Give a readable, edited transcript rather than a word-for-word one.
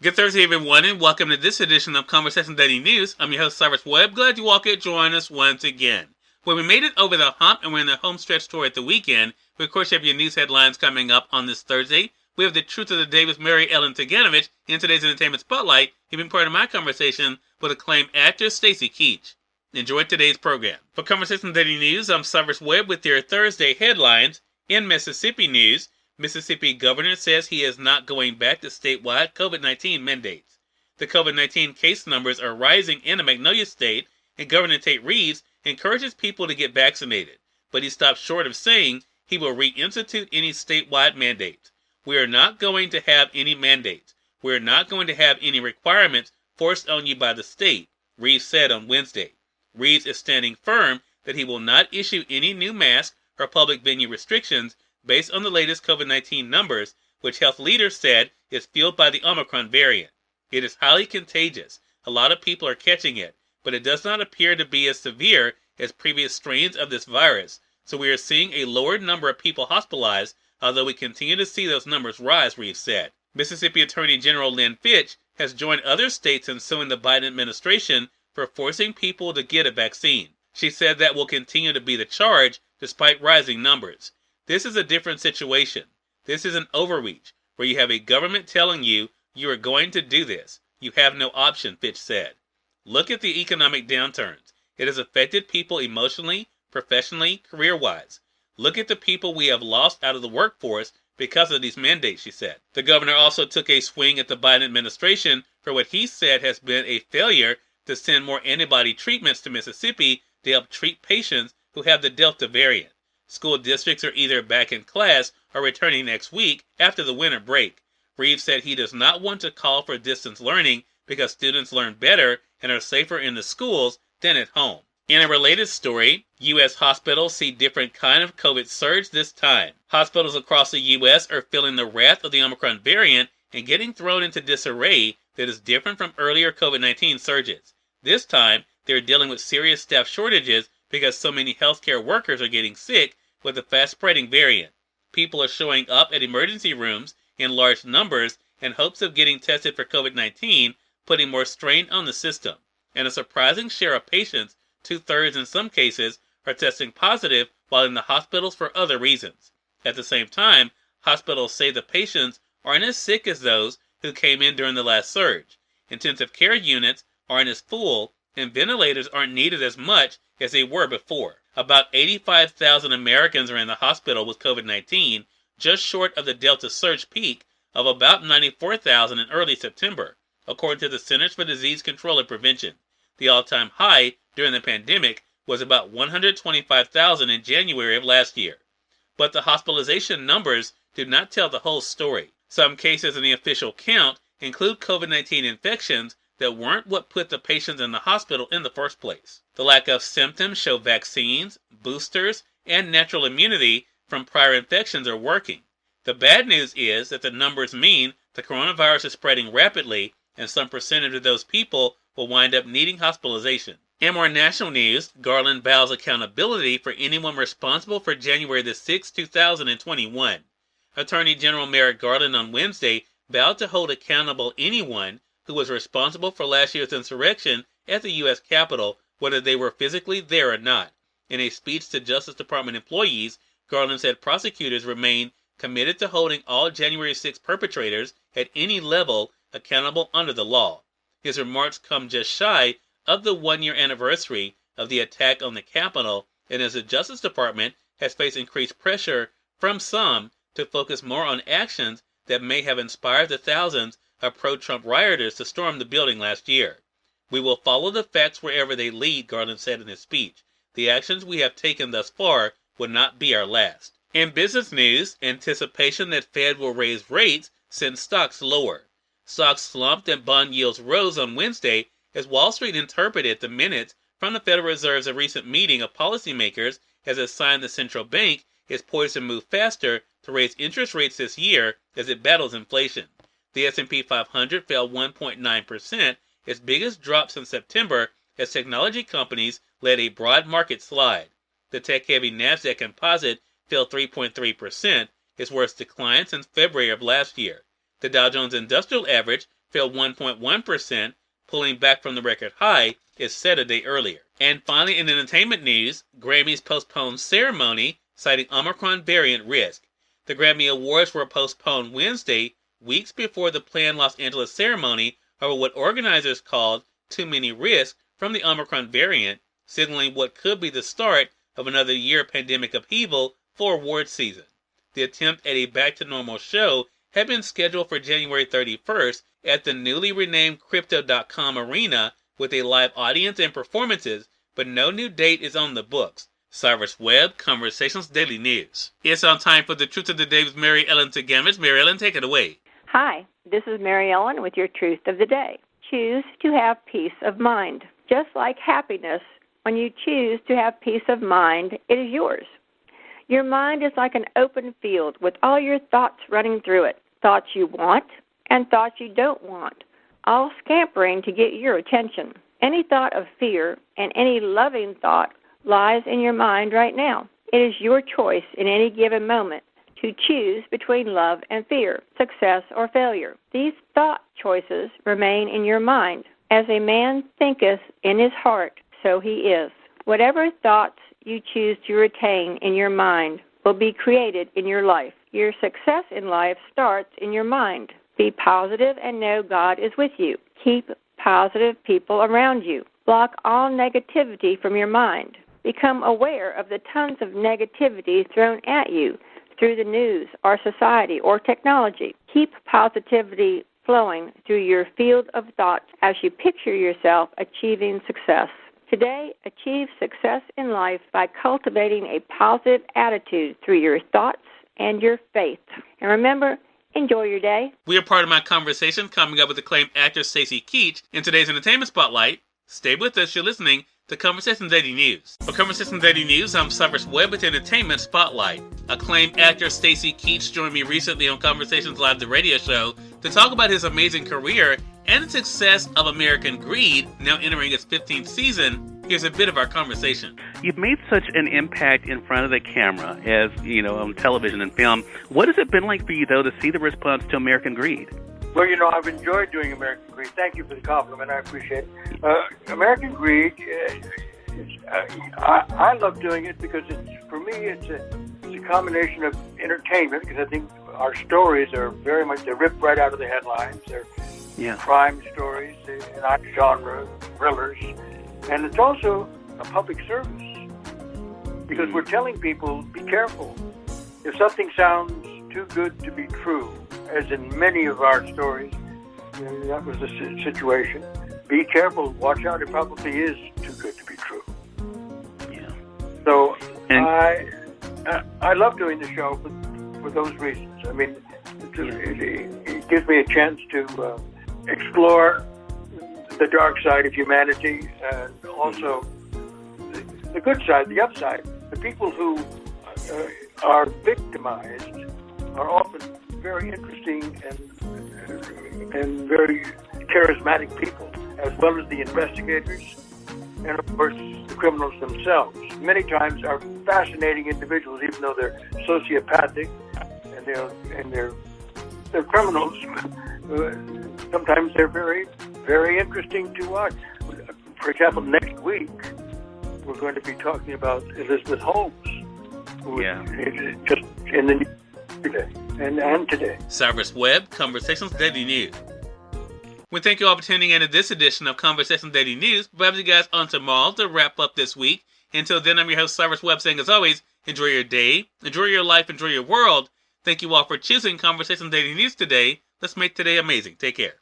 Good Thursday, everyone, and welcome to this edition of Conversation Daily News. I'm your host, Cyrus Webb. Glad you all could join us once again. Well, we made it over the hump, and we're in the home stretch tour at the weekend. We, of course, have your news headlines coming up on this Thursday. We have the truth of the day with Mary Ellen Ciganovich in today's Entertainment Spotlight. You've been part of my conversation with acclaimed actor Stacy Keach. Enjoy today's program. For Conversation Daily News, I'm Cyrus Webb with your Thursday headlines. In Mississippi news, Mississippi governor says he is not going back to statewide COVID-19 mandates. The COVID-19 case numbers are rising in the Magnolia State, and Governor Tate Reeves encourages people to get vaccinated, but he stopped short of saying he will reinstitute any statewide mandates. We are not going to have any mandates. We are not going to have any requirements forced on you by the state, Reeves said on Wednesday. Reeves is standing firm that he will not issue any new mask or public venue restrictions based on the latest COVID-19 numbers, which health leaders said is fueled by the Omicron variant. It is highly contagious. A lot of people are catching it, but it does not appear to be as severe as previous strains of this virus, so we are seeing a lower number of people hospitalized, although we continue to see those numbers rise, Reeves said. Mississippi Attorney General Lynn Fitch has joined other states in suing the Biden administration for forcing people to get a vaccine. She said that will continue to be the charge despite rising numbers. This is a different situation. This is an overreach, where you have a government telling you you are going to do this. You have no option, Fitch said. Look at the economic downturns. It has affected people emotionally, professionally, career-wise. Look at the people we have lost out of the workforce because of these mandates, she said. The governor also took a swing at the Biden administration for what he said has been a failure to send more antibody treatments to Mississippi to help treat patients who have the Delta variant. School districts are either back in class or returning next week after the winter break. Reeves said he does not want to call for distance learning because students learn better and are safer in the schools than at home. In a related story, U.S. hospitals see different kind of COVID surge this time. Hospitals across the U.S. are feeling the wrath of the Omicron variant and getting thrown into disarray that is different from earlier COVID-19 surges. This time, they're dealing with serious staff shortages because so many healthcare workers are getting sick with the fast-spreading variant. People are showing up at emergency rooms in large numbers in hopes of getting tested for COVID-19, putting more strain on the system. And a surprising share of patients, 2/3 in some cases, are testing positive while in the hospitals for other reasons. At the same time, hospitals say the patients aren't as sick as those who came in during the last surge. Intensive care units aren't as full, and ventilators aren't needed as much as they were before. About 85,000 Americans are in the hospital with COVID-19, just short of the Delta surge peak of about 94,000 in early September, according to the Centers for Disease Control and Prevention. The all-time high during the pandemic was about 125,000 in January of last year. But the hospitalization numbers do not tell the whole story. Some cases in the official count include COVID-19 infections that weren't what put the patients in the hospital in the first place. The lack of symptoms show vaccines, boosters, and natural immunity from prior infections are working. The bad news is that the numbers mean the coronavirus is spreading rapidly, and some percentage of those people will wind up needing hospitalization. In more national news, Garland vows accountability for anyone responsible for January the 6th, 2021. Attorney General Merrick Garland on Wednesday vowed to hold accountable anyone who was responsible for last year's insurrection at the U.S. Capitol, whether they were physically there or not. In a speech to Justice Department employees, Garland said prosecutors remain committed to holding all January 6 perpetrators at any level accountable under the law. His remarks come just shy of the one-year anniversary of the attack on the Capitol, and as the Justice Department has faced increased pressure from some to focus more on actions that may have inspired the thousands of pro-Trump rioters to storm the building last year. We will follow the facts wherever they lead, Garland said in his speech. The actions we have taken thus far will not be our last. In business news, anticipation that Fed will raise rates sent stocks lower. Stocks slumped and bond yields rose on Wednesday as Wall Street interpreted the minutes from the Federal Reserve's recent meeting of policymakers as a sign the central bank is poised to move faster to raise interest rates this year as it battles inflation. The S&P 500 fell 1.9%, its biggest drop since September, as technology companies led a broad market slide. The tech-heavy Nasdaq Composite fell 3.3%, its worst decline since February of last year. The Dow Jones Industrial Average fell 1.1%, pulling back from the record high it set a day earlier. And finally, in entertainment news, Grammys postponed ceremony, citing Omicron variant risk. The Grammy Awards were postponed Wednesday, weeks before the planned Los Angeles ceremony over what organizers called too many risks from the Omicron variant, signaling what could be the start of another year of pandemic upheaval for award season. The attempt at a back-to-normal show had been scheduled for January 31st at the newly renamed Crypto.com Arena with a live audience and performances, but no new date is on the books. Cyrus Webb, Conversations Daily News. It's on time for the Truth of the Day with Mary Ellen Ciganovich. Mary Ellen, take it away. Hi, this is Mary Ellen with your Truth of the Day. Choose to have peace of mind. Just like happiness, when you choose to have peace of mind, it is yours. Your mind is like an open field with all your thoughts running through it. Thoughts you want and thoughts you don't want, all scampering to get your attention. Any thought of fear and any loving thought lies in your mind right now. It is your choice in any given moment to choose between love and fear, success or failure. These thought choices remain in your mind. As a man thinketh in his heart, so he is. Whatever thoughts you choose to retain in your mind will be created in your life. Your success in life starts in your mind. Be positive and know God is with you. Keep positive people around you. Block all negativity from your mind. Become aware of the tons of negativity thrown at you through the news or society or technology. Keep positivity flowing through your field of thought as you picture yourself achieving success. Today, achieve success in life by cultivating a positive attitude through your thoughts and your faith. And remember, enjoy your day. We are part of my conversation coming up with acclaimed actor Stacy Keach in today's Entertainment Spotlight. Stay with us. You're listening to Conversation Daily News. For Conversation Daily News, I'm Cyrus Webb with Entertainment Spotlight. Acclaimed actor Stacy Keach joined me recently on Conversations Live, the radio show, to talk about his amazing career and the success of American Greed, now entering its 15th season. Here's a bit of our conversation. You've made such an impact in front of the camera, as you know, on television and film. What has it been like for you, though, to see the response to American Greed? Well, I've enjoyed doing American Greed. Thank you for the compliment. I appreciate it. American Greed, I love doing it because for me, it's a combination of entertainment, because I think our stories are very much, they're ripped right out of the headlines. They're crime stories, they're not genre thrillers. And it's also a public service, because we're telling people, be careful. If something sounds too good to be true, as in many of our stories, that was the situation. Be careful, watch out, it probably is too good to be true. Yeah. So I love doing the show for those reasons. I mean, it gives me a chance to explore the dark side of humanity, and also the good side, the upside. The people who are victimized are often very interesting and very charismatic people, as well as the investigators and, of course, the criminals themselves. Many times are fascinating individuals, even though they're sociopathic and they're criminals. Sometimes they're very, very interesting to watch. For example, next week we're going to be talking about Elizabeth Holmes, who is just in the news today and today. Cyrus Webb, Conversations Daily News. We thank you all for tuning in to this edition of Conversations Daily News. We'll have you guys on tomorrow to wrap up this week. Until then, I'm your host, Cyrus Webb, saying as always, enjoy your day, enjoy your life, enjoy your world. Thank you all for choosing Conversations Daily News today. Let's make today amazing. Take care.